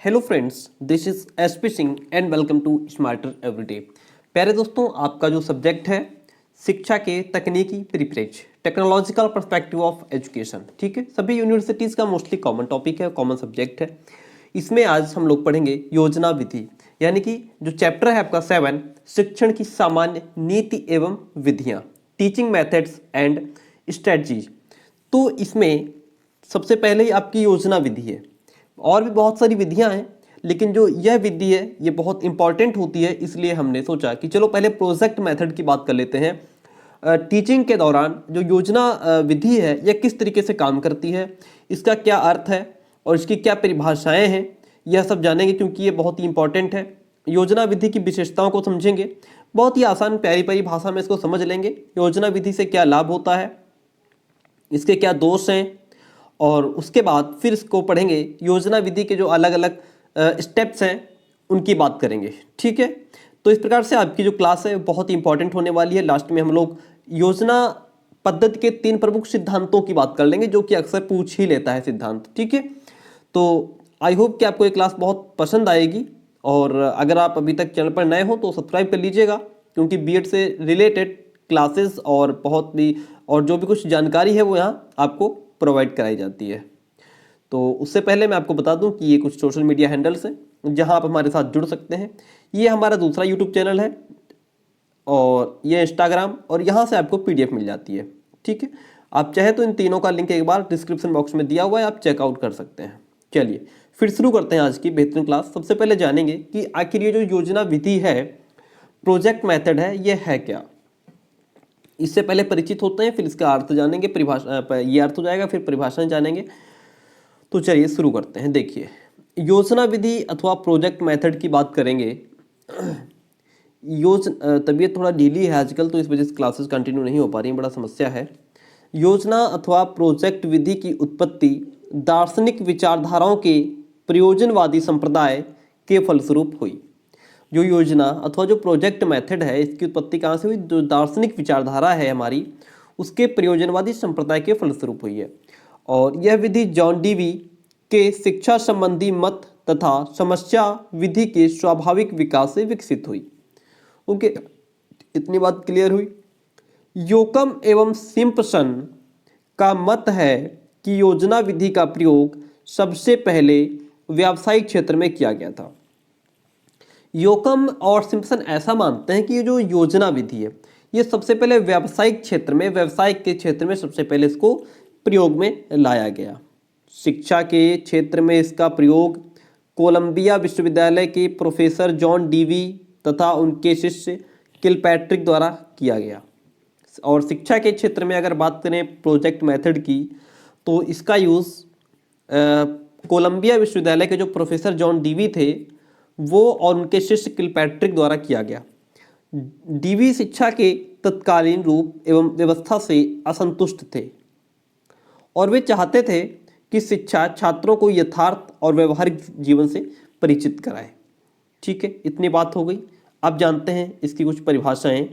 Hello friends, this is SP Singh and welcome to smarter everyday. प्यारे दोस्तों, आपका जो सब्जेक्ट है शिक्षा के तकनीकी परिप्रेक्ष्य, टेक्नोलॉजिकल पर्सपेक्टिव ऑफ एजुकेशन, ठीक है, सभी यूनिवर्सिटीज़ का मोस्टली कॉमन टॉपिक है, कॉमन सब्जेक्ट है। इसमें आज हम लोग पढ़ेंगे योजना विधि, यानी कि जो चैप्टर है आपका 7, शिक्षण की सामान्य नीति एवं विधियाँ, टीचिंग मेथड्स एंड स्ट्रेटजीज। तो इसमें सबसे पहले ही आपकी योजना विधि है। और भी बहुत सारी विधियां हैं, लेकिन जो यह विधि है ये बहुत इंपॉर्टेंट होती है, इसलिए हमने सोचा कि चलो पहले प्रोजेक्ट मेथड की बात कर लेते हैं। टीचिंग के दौरान जो योजना विधि है यह किस तरीके से काम करती है, इसका क्या अर्थ है और इसकी क्या परिभाषाएं हैं, यह सब जानेंगे क्योंकि ये बहुत ही इंपॉर्टेंट है। योजना विधि की विशेषताओं को समझेंगे, बहुत ही आसान प्यारी प्यारी भाषा में इसको समझ लेंगे। योजना विधि से क्या लाभ होता है, इसके क्या दोष हैं, और उसके बाद फिर इसको पढ़ेंगे। योजना विधि के जो अलग अलग स्टेप्स हैं उनकी बात करेंगे, ठीक है। तो इस प्रकार से आपकी जो क्लास है बहुत ही इंपॉर्टेंट होने वाली है। लास्ट में हम लोग योजना पद्धति के 3 प्रमुख सिद्धांतों की बात कर लेंगे, जो कि अक्सर पूछ ही लेता है सिद्धांत, ठीक है। तो आई होप कि आपको ये क्लास बहुत पसंद आएगी, और अगर आप अभी तक चैनल पर नए हो तो सब्सक्राइब कर लीजिएगा, क्योंकि बीएड से रिलेटेड क्लासेस और बहुत भी और जो भी कुछ जानकारी है वो यहाँ आपको प्रोवाइड कराई जाती है। तो उससे पहले मैं आपको बता दूं कि ये कुछ सोशल मीडिया हैंडल्स हैं जहां आप हमारे साथ जुड़ सकते हैं। ये हमारा दूसरा यूट्यूब चैनल है, और ये इंस्टाग्राम, और यहाँ से आपको पीडीएफ मिल जाती है, ठीक है। आप चाहे तो इन तीनों का लिंक एक बार डिस्क्रिप्शन बॉक्स में दिया हुआ है, आप चेकआउट कर सकते हैं। चलिए फिर शुरू करते हैं आज की बेहतरीन क्लास। सबसे पहले जानेंगे कि आखिर ये जो योजना विधि है, प्रोजेक्ट मेथड है, ये है क्या। इससे पहले परिचित होते हैं, फिर इसका अर्थ जानेंगे, परिभाषा ये अर्थ हो जाएगा, फिर परिभाषाएं जानेंगे। तो चलिए शुरू करते हैं। देखिए, योजना विधि अथवा प्रोजेक्ट मेथड की बात करेंगे। तबीयत थोड़ा ढीली है आजकल, तो इस वजह से क्लासेस कंटिन्यू नहीं हो पा रही, बड़ा समस्या है। योजना अथवा प्रोजेक्ट विधि की उत्पत्ति दार्शनिक विचारधाराओं के प्रयोजनवादी संप्रदाय के फलस्वरूप हुई। जो योजना अथवा जो प्रोजेक्ट मेथड है, इसकी उत्पत्ति कहाँ से हुई? जो दार्शनिक विचारधारा है हमारी, उसके प्रयोजनवादी संप्रदाय के फलस्वरूप हुई है। और यह विधि जॉन डीवी के शिक्षा संबंधी मत तथा समस्या विधि के स्वाभाविक विकास से विकसित हुई। ओके, इतनी बात क्लियर हुई। योकम एवं सिम्पसन का मत है कि योजना विधि का प्रयोग सबसे पहले व्यावसायिक क्षेत्र में किया गया था। योकम और सिम्पसन ऐसा मानते हैं कि ये जो योजना विधि है ये सबसे पहले व्यावसायिक क्षेत्र में, व्यवसाय के क्षेत्र में सबसे पहले इसको प्रयोग में लाया गया। शिक्षा के क्षेत्र में इसका प्रयोग कोलंबिया विश्वविद्यालय के प्रोफेसर जॉन डीवी तथा उनके शिष्य किलपैट्रिक द्वारा किया गया। और शिक्षा के क्षेत्र में अगर बात करें प्रोजेक्ट मेथड की, तो इसका यूज़ कोलंबिया विश्वविद्यालय के जो प्रोफेसर जॉन डीवी थे वो और उनके शिष्य किलपैट्रिक द्वारा किया गया। डीवी शिक्षा के तत्कालीन रूप एवं व्यवस्था से असंतुष्ट थे, और वे चाहते थे कि शिक्षा छात्रों को यथार्थ और व्यवहारिक जीवन से परिचित कराए। ठीक है, इतनी बात हो गई। अब जानते हैं इसकी कुछ परिभाषाएं।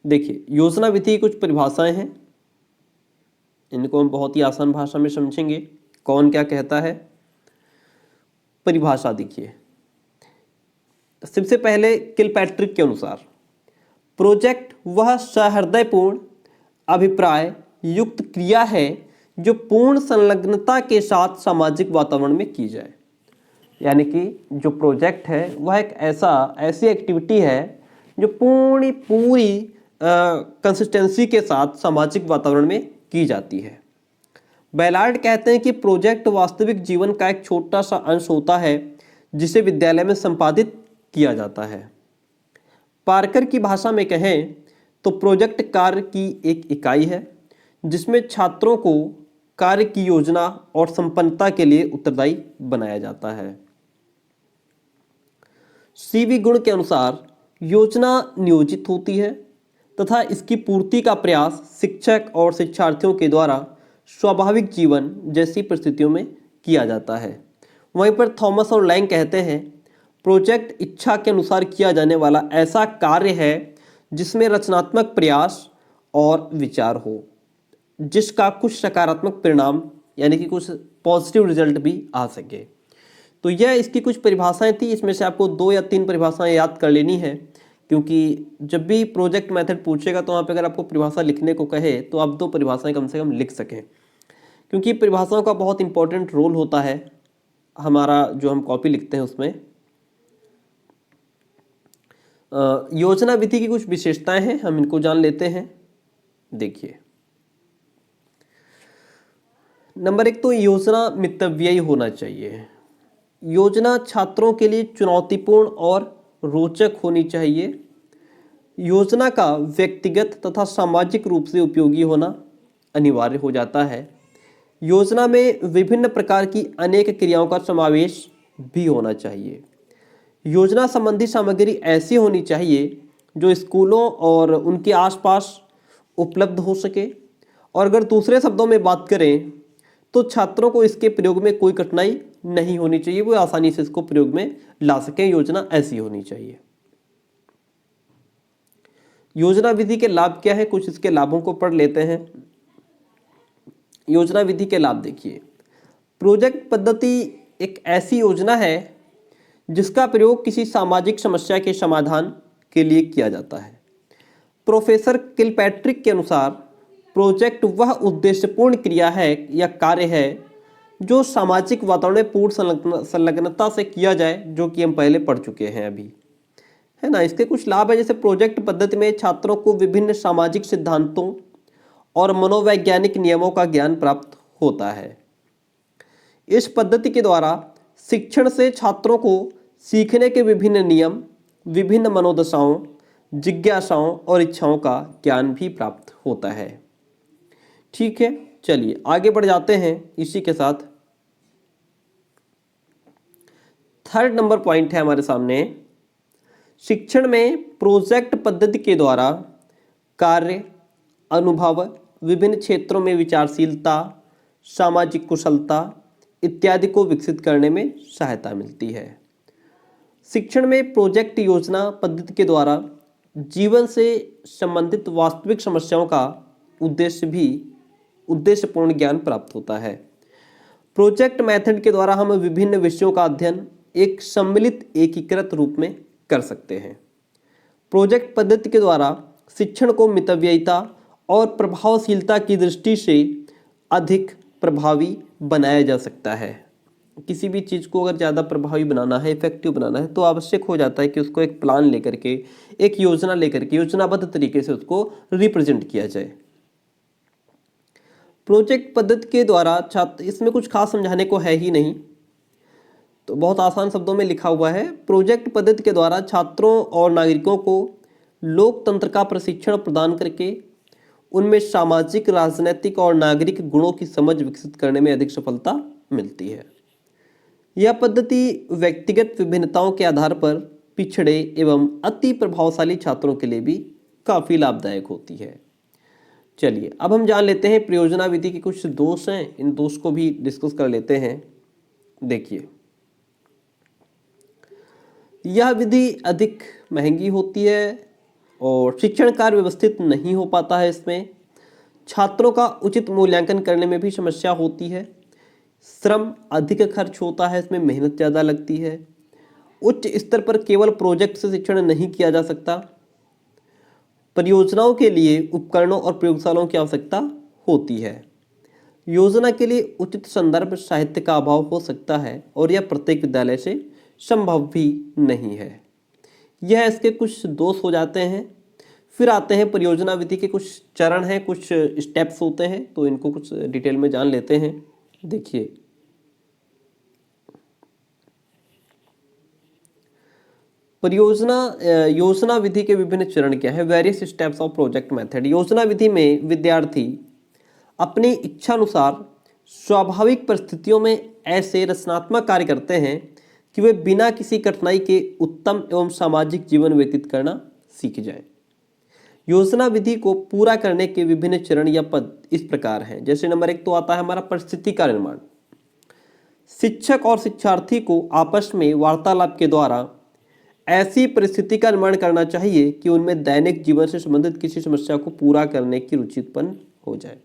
देखिए, योजना विधि की कुछ परिभाषाएं हैं, इनको हम बहुत ही आसान भाषा में समझेंगे। कौन क्या कहता है, परिभाषा देखिए। सबसे पहले किलपैट्रिक के अनुसार प्रोजेक्ट वह सहृदयपूर्ण अभिप्राय युक्त क्रिया है जो पूर्ण संलग्नता के साथ सामाजिक वातावरण में की जाए। यानी कि जो प्रोजेक्ट है वह एक ऐसी एक्टिविटी है जो पूरी कंसिस्टेंसी के साथ सामाजिक वातावरण में की जाती है। बैलार्ड कहते हैं कि प्रोजेक्ट वास्तविक जीवन का एक छोटा सा अंश होता है जिसे विद्यालय में संपादित किया जाता है। पार्कर की भाषा में कहें तो प्रोजेक्ट कार्य की एक इकाई है जिसमें छात्रों को कार्य की योजना और संपन्नता के लिए उत्तरदायी बनाया जाता है। सीवी गुण के अनुसार योजना नियोजित होती है तथा इसकी पूर्ति का प्रयास शिक्षक और शिक्षार्थियों के द्वारा स्वाभाविक जीवन जैसी परिस्थितियों में किया जाता है। वहीं पर थॉमस और लैंग कहते हैं प्रोजेक्ट इच्छा के अनुसार किया जाने वाला ऐसा कार्य है जिसमें रचनात्मक प्रयास और विचार हो, जिसका कुछ सकारात्मक परिणाम यानी कि कुछ पॉजिटिव रिजल्ट भी आ सके। तो यह इसकी कुछ परिभाषाएं थी, इसमें से आपको 2 या 3 परिभाषाएं याद कर लेनी है, क्योंकि जब भी प्रोजेक्ट मेथड पूछेगा तो वहाँ पे अगर आपको परिभाषा लिखने को कहे तो आप 2 परिभाषाएं कम से कम लिख सकें, क्योंकि परिभाषाओं का बहुत इंपॉर्टेंट रोल होता है हमारा जो हम कॉपी लिखते हैं उसमें। योजना विधि की कुछ विशेषताएं हैं, हम इनको जान लेते हैं। देखिए, नंबर 1 तो योजना मितव्ययी होना चाहिए। योजना छात्रों के लिए चुनौतीपूर्ण और रोचक होनी चाहिए। योजना का व्यक्तिगत तथा सामाजिक रूप से उपयोगी होना अनिवार्य हो जाता है। योजना में विभिन्न प्रकार की अनेक क्रियाओं का समावेश भी होना चाहिए। योजना संबंधी सामग्री ऐसी होनी चाहिए जो स्कूलों और उनके आसपास उपलब्ध हो सके, और अगर दूसरे शब्दों में बात करें तो छात्रों को इसके प्रयोग में कोई कठिनाई नहीं होनी चाहिए, वो आसानी से इसको प्रयोग में ला सकें। योजना ऐसी होनी चाहिए। योजना विधि के लाभ क्या है, कुछ इसके लाभों को पढ़ लेते हैं। योजना विधि के लाभ देखिए, प्रोजेक्ट पद्धति एक ऐसी योजना है जिसका प्रयोग किसी सामाजिक समस्या के समाधान के लिए किया जाता है। प्रोफेसर किलपैट्रिक के अनुसार प्रोजेक्ट वह उद्देश्यपूर्ण क्रिया है या कार्य है जो सामाजिक वातावरण में पूर्ण संलग्नता से किया जाए, जो कि हम पहले पढ़ चुके हैं अभी, है ना। इसके कुछ लाभ है, जैसे प्रोजेक्ट पद्धति में छात्रों को विभिन्न सामाजिक सिद्धांतों और मनोवैज्ञानिक नियमों का ज्ञान प्राप्त होता है। इस पद्धति के द्वारा शिक्षण से छात्रों को सीखने के विभिन्न नियम, विभिन्न मनोदशाओं, जिज्ञासाओं और इच्छाओं का ज्ञान भी प्राप्त होता है। ठीक है, चलिए आगे बढ़ जाते हैं इसी के साथ। 3rd नंबर पॉइंट है हमारे सामने, शिक्षण में प्रोजेक्ट पद्धति के द्वारा कार्य, अनुभव, विभिन्न क्षेत्रों में विचारशीलता, सामाजिक कुशलता इत्यादि को विकसित करने में सहायता मिलती है। शिक्षण में प्रोजेक्ट योजना पद्धति के द्वारा जीवन से संबंधित वास्तविक समस्याओं का उद्देश्यपूर्ण ज्ञान प्राप्त होता है। प्रोजेक्ट मेथड के द्वारा हम विभिन्न विषयों का अध्ययन एक सम्मिलित एकीकृत रूप में कर सकते हैं। प्रोजेक्ट पद्धति के द्वारा शिक्षण को मितव्ययिता और प्रभावशीलता की दृष्टि से अधिक प्रभावी बनाया जा सकता है। किसी भी चीज़ को अगर ज़्यादा प्रभावी बनाना है, इफेक्टिव बनाना है, तो आवश्यक हो जाता है कि उसको एक प्लान लेकर के, एक योजना लेकर के, योजनाबद्ध तरीके से उसको रिप्रेजेंट किया जाए। प्रोजेक्ट पद्धति के द्वारा छात्र, इसमें कुछ खास समझाने को है ही नहीं, तो बहुत आसान शब्दों में लिखा हुआ है। प्रोजेक्ट पद्धति के द्वारा छात्रों और नागरिकों को लोकतंत्र का प्रशिक्षण प्रदान करके उनमें सामाजिक, राजनैतिक और नागरिक गुणों की समझ विकसित करने में अधिक सफलता मिलती है। यह पद्धति व्यक्तिगत विभिन्नताओं के आधार पर पिछड़े एवं अति प्रभावशाली छात्रों के लिए भी काफ़ी लाभदायक होती है। चलिए अब हम जान लेते हैं प्रयोजना विधि के कुछ दोष हैं, इन दोष को भी डिस्कस कर लेते हैं। देखिए, यह विधि अधिक महंगी होती है और शिक्षण कार्य व्यवस्थित नहीं हो पाता है। इसमें छात्रों का उचित मूल्यांकन करने में भी समस्या होती है। श्रम अधिक खर्च होता है, इसमें मेहनत ज़्यादा लगती है। उच्च स्तर पर केवल प्रोजेक्ट से शिक्षण नहीं किया जा सकता। परियोजनाओं के लिए उपकरणों और प्रयोगशालाओं की आवश्यकता होती है। योजना के लिए उचित संदर्भ साहित्य का अभाव हो सकता है और यह प्रत्येक विद्यालय से संभव भी नहीं है। यह इसके कुछ दोष हो जाते हैं। फिर आते हैं परियोजना विधि के कुछ चरण हैं, कुछ स्टेप्स होते हैं, तो इनको कुछ डिटेल में जान लेते हैं। देखिए, योजना विधि के विभिन्न चरण क्या है। Various steps of project method. योजना विधि में विद्यार्थी अपनी इच्छानुसार स्वाभाविक परिस्थितियों में ऐसे रचनात्मक कार्य करते हैं कि वे बिना किसी कठिनाई के उत्तम एवं सामाजिक जीवन व्यतीत करना सीख जाए। योजना विधि को पूरा करने के विभिन्न चरण या पद इस प्रकार हैं। जैसे नंबर 1 तो आता है हमारा परिस्थिति का निर्माण। शिक्षक और शिक्षार्थी को आपस में वार्तालाप के द्वारा ऐसी परिस्थिति का निर्माण करना चाहिए कि उनमें दैनिक जीवन से संबंधित किसी समस्या को पूरा करने की रुचि उत्पन्न हो जाए।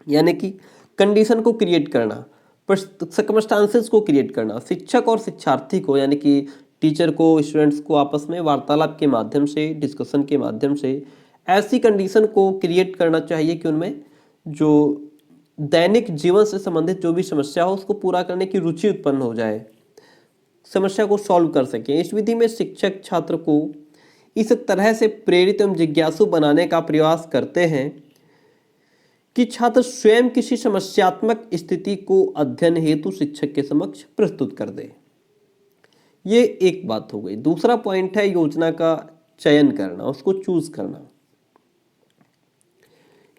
यानी कि कंडीशन को क्रिएट करना, सर्कमस्टांसेस को क्रिएट करना, शिक्षक और शिक्षार्थी को यानी कि टीचर को स्टूडेंट्स को आपस में वार्तालाप के माध्यम से, डिस्कशन के माध्यम से ऐसी कंडीशन को क्रिएट करना चाहिए कि उनमें जो दैनिक जीवन से संबंधित जो भी समस्या हो उसको पूरा करने की रुचि उत्पन्न हो जाए, समस्या को सॉल्व कर सकें। इस विधि में शिक्षक छात्र को इस तरह से प्रेरित एवं जिज्ञासु बनाने का प्रयास करते हैं कि छात्र स्वयं किसी समस्यात्मक स्थिति को अध्ययन हेतु शिक्षक के समक्ष प्रस्तुत कर दे। ये एक बात हो गई। दूसरा पॉइंट है योजना का चयन करना, उसको चूज करना।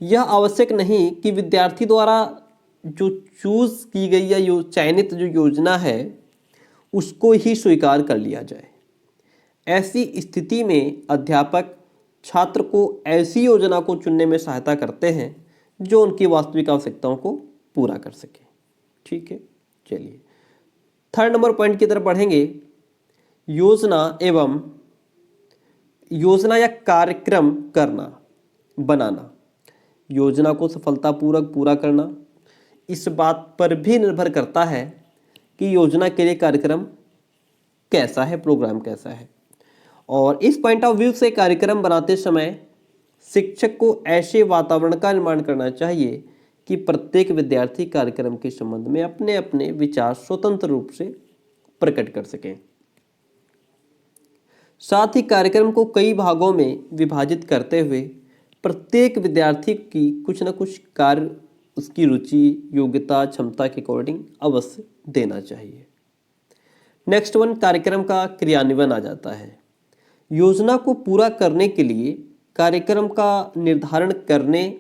यह आवश्यक नहीं कि विद्यार्थी द्वारा जो चूज की गई या चयनित जो योजना है उसको ही स्वीकार कर लिया जाए। ऐसी स्थिति में अध्यापक छात्र को ऐसी योजना को चुनने में सहायता करते हैं जो उनकी वास्तविक आवश्यकताओं को पूरा कर सके। ठीक है, चलिए थर्ड नंबर पॉइंट की तरफ बढ़ेंगे। योजना या कार्यक्रम बनाना, योजना को सफलतापूर्वक पूरा करना इस बात पर भी निर्भर करता है कि योजना के लिए कार्यक्रम कैसा है, प्रोग्राम कैसा है। और इस पॉइंट ऑफ व्यू से कार्यक्रम बनाते समय शिक्षक को ऐसे वातावरण का निर्माण करना चाहिए कि प्रत्येक विद्यार्थी कार्यक्रम के संबंध में अपने अपने विचार स्वतंत्र रूप से प्रकट कर सकें। साथ ही कार्यक्रम को कई भागों में विभाजित करते हुए प्रत्येक विद्यार्थी की कुछ न कुछ कार्य उसकी रुचि, योग्यता, क्षमता के अकॉर्डिंग अवश्य देना चाहिए। नेक्स्ट वन, कार्यक्रम का क्रियान्वयन आ जाता है। योजना को पूरा करने के लिए कार्यक्रम का निर्धारण करने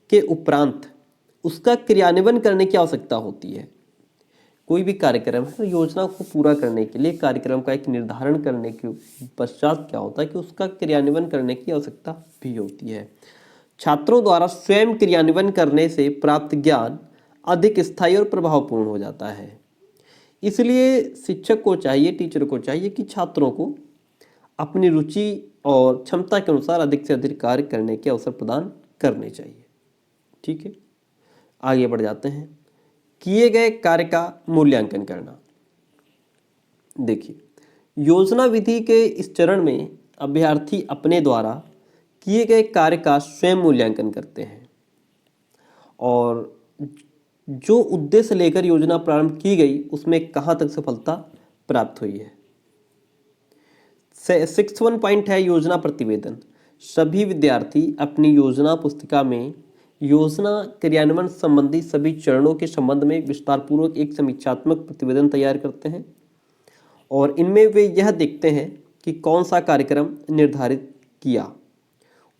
के उपरांत उसका क्रियान्वयन करने की आवश्यकता होती है। कोई भी कार्यक्रम है, योजना को पूरा करने के लिए कार्यक्रम का एक निर्धारण करने के पश्चात क्या होता है कि उसका क्रियान्वयन करने की आवश्यकता भी होती है। छात्रों द्वारा स्वयं क्रियान्वयन करने से प्राप्त ज्ञान अधिक स्थायी और प्रभावपूर्ण हो जाता है। इसलिए शिक्षक को चाहिए, टीचर को चाहिए कि छात्रों को अपनी रुचि और क्षमता के अनुसार अधिक से अधिक कार्य करने के अवसर प्रदान करने चाहिए। ठीक है, आगे बढ़ जाते हैं। किए गए कार्य का मूल्यांकन करना। देखिए, योजना विधि के इस चरण में अभ्यर्थी अपने द्वारा किए गए कार्य का स्वयं मूल्यांकन करते हैं और जो उद्देश्य लेकर योजना प्रारंभ की गई उसमें कहां तक सफलता प्राप्त हुई है। 6th पॉइंट है योजना प्रतिवेदन। सभी विद्यार्थी अपनी योजना पुस्तिका में योजना क्रियान्वयन संबंधी सभी चरणों के संबंध में विस्तारपूर्वक एक समीक्षात्मक प्रतिवेदन तैयार करते हैं और इनमें वे यह देखते हैं कि कौन सा कार्यक्रम निर्धारित किया,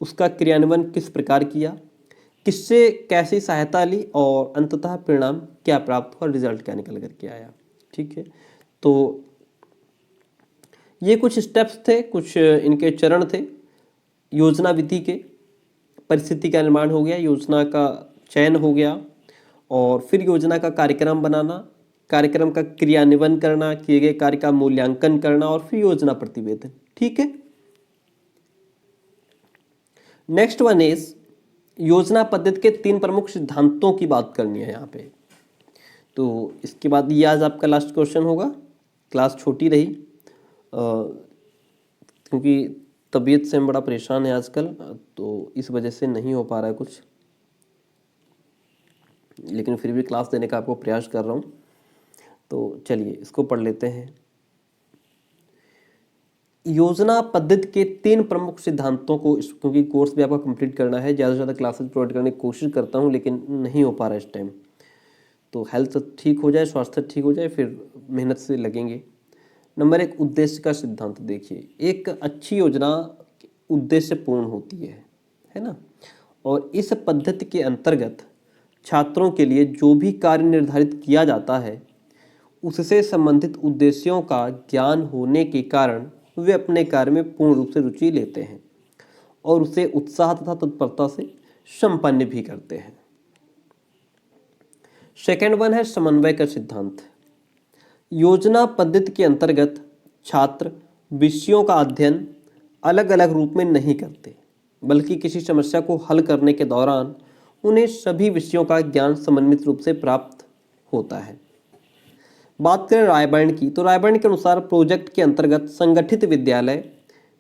उसका क्रियान्वयन किस प्रकार किया, किससे कैसी सहायता ली और अंततः परिणाम क्या प्राप्त हुआ, रिजल्ट क्या निकल करके आया। ठीक है, तो ये कुछ स्टेप्स थे, कुछ इनके चरण थे। योजना विधि के परिस्थिति का निर्माण हो गया, योजना का चयन हो गया और फिर योजना का कार्यक्रम बनाना, कार्यक्रम का क्रियान्वयन करना, किए गए कार्य का मूल्यांकन करना और फिर योजना प्रतिवेदन। ठीक है, नेक्स्ट वन इज योजना पद्धति के 3 प्रमुख सिद्धांतों की बात करनी है यहाँ पे। तो इसके बाद ये आज आपका लास्ट क्वेश्चन होगा। क्लास छोटी रही क्योंकि तबीयत से हम बड़ा परेशान है आजकल, तो इस वजह से नहीं हो पा रहा है कुछ, लेकिन फिर भी क्लास देने का आपको प्रयास कर रहा हूँ। तो चलिए इसको पढ़ लेते हैं। योजना पद्धति के 3 प्रमुख सिद्धांतों को, क्योंकि कोर्स भी आपका कंप्लीट करना है, ज़्यादा से ज़्यादा क्लासेस प्रोवाइड करने की कोशिश करता हूँ लेकिन नहीं हो पा रहा है इस टाइम। तो हेल्थ ठीक हो जाए, स्वास्थ्य ठीक हो जाए, फिर मेहनत से लगेंगे। नंबर 1, उद्देश्य का सिद्धांत। देखिए, एक अच्छी योजना उद्देश्य पूर्ण होती है ना। और इस पद्धति के अंतर्गत छात्रों के लिए जो भी कार्य निर्धारित किया जाता है उससे संबंधित उद्देश्यों का ज्ञान होने के कारण वे अपने कार्य में पूर्ण रूप से रुचि लेते हैं और उसे उत्साह तथा तत्परता से संपन्न भी करते हैं। सेकंड वन है समन्वय का सिद्धांत। योजना पद्धति के अंतर्गत छात्र विषयों का अध्ययन अलग अलग रूप में नहीं करते, बल्कि किसी समस्या को हल करने के दौरान उन्हें सभी विषयों का ज्ञान समन्वित रूप से प्राप्त होता है। बात करें रायबर्न की, तो रायबर्न के अनुसार प्रोजेक्ट के अंतर्गत संगठित विद्यालय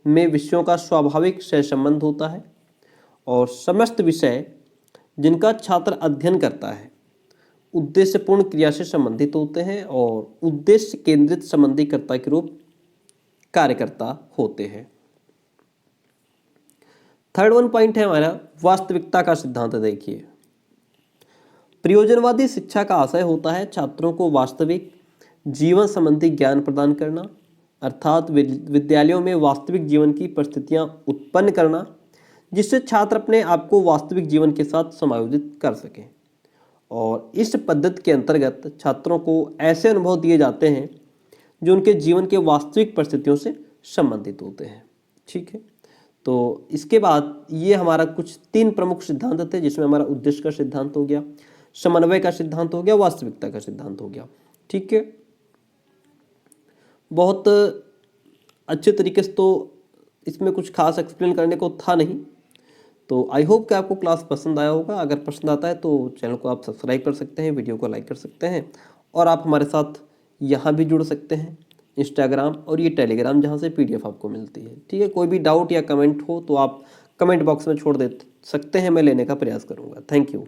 में विषयों का स्वाभाविक सहसंबंध होता है और समस्त विषय जिनका छात्र अध्ययन करता है उद्देश्यपूर्ण क्रिया से संबंधित होते हैं और उद्देश्य केंद्रित संबंधीकर्ता के रूप कार्यकर्ता होते हैं। थर्ड वन पॉइंट है हमारा वास्तविकता का सिद्धांत। देखिए, प्रयोजनवादी शिक्षा का आशय होता है छात्रों को वास्तविक जीवन संबंधी ज्ञान प्रदान करना, अर्थात विद्यालयों में वास्तविक जीवन की परिस्थितियां उत्पन्न करना जिससे छात्र अपने आप को वास्तविक जीवन के साथ समायोजित कर सकें। और इस पद्धति के अंतर्गत छात्रों को ऐसे अनुभव दिए जाते हैं जो उनके जीवन के वास्तविक परिस्थितियों से संबंधित होते हैं। ठीक है, तो इसके बाद ये हमारा कुछ 3 प्रमुख सिद्धांत थे, जिसमें हमारा उद्देश्य का सिद्धांत हो गया, समन्वय का सिद्धांत हो गया, वास्तविकता का सिद्धांत हो गया। ठीक है, बहुत अच्छे तरीके से तो इसमें कुछ खास एक्सप्लेन करने को था नहीं, तो आई होप कि आपको क्लास पसंद आया होगा। अगर पसंद आता है तो चैनल को आप सब्सक्राइब कर सकते हैं, वीडियो को लाइक कर सकते हैं और आप हमारे साथ यहाँ भी जुड़ सकते हैं, इंस्टाग्राम और ये टेलीग्राम, जहाँ से PDF आपको मिलती है। ठीक है, कोई भी डाउट या कमेंट हो तो आप कमेंट बॉक्स में छोड़ दे सकते हैं, मैं लेने का प्रयास करूँगा। Thank you.